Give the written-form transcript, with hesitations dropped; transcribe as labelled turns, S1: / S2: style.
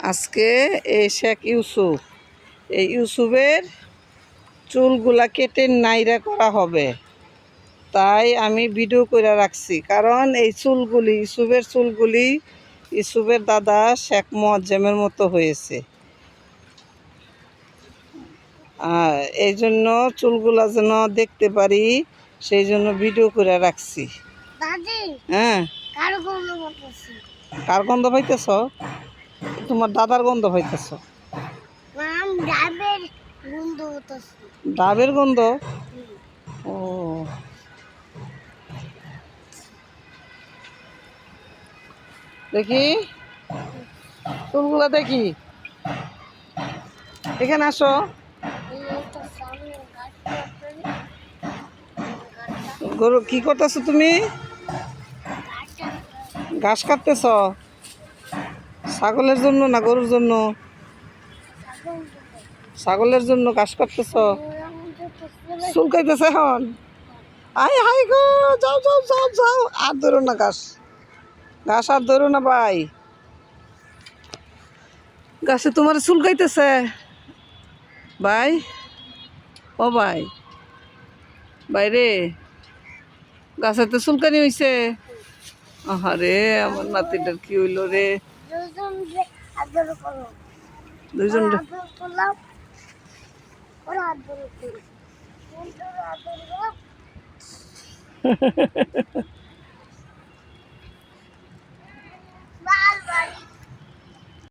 S1: আজকে এই শেখ ইউসুফ, এই ইউসুফের চুলগুলা কেটে নাইরা করা হবে, তাই আমি ভিডিও করে রাখছি। কারণ এই চুলগুলি, ইউসুফের চুলগুলি ইউসুফের দাদা শেখ মুয়াজ্জেমের মতো হয়েছে। এই জন্য চুলগুলা যেন দেখতে পারি, সেই জন্য ভিডিও করে রাখছি। হ্যাঁ, কার গন্ধ পাইতেছ? তোমার দাদার গন্ধ পাইতেছ? ডাবের গন্ধ? ও, দেখি চুলগুলা দেখি, এখানে আসো। গরু কি করতেছো তুমি? ঘাস কাটতেছ? ছাগলের জন্য না গরুর জন্য? ছাগলের জন্য ঘাস কাটতেছ? চুলকাইতেছে এখন? আয় হাই গো, যাও যাও যাও যাও, আর ধরো না ঘাস, ঘাস আর ধরো না ভাই। গাছে তোমার চুলকাইতেছে ভাই? ও ভাই, বাইরে গাছেতে চুলকানি হয়েছে? আহারে, আমার নাতিটার কি হইল রে? দুইজন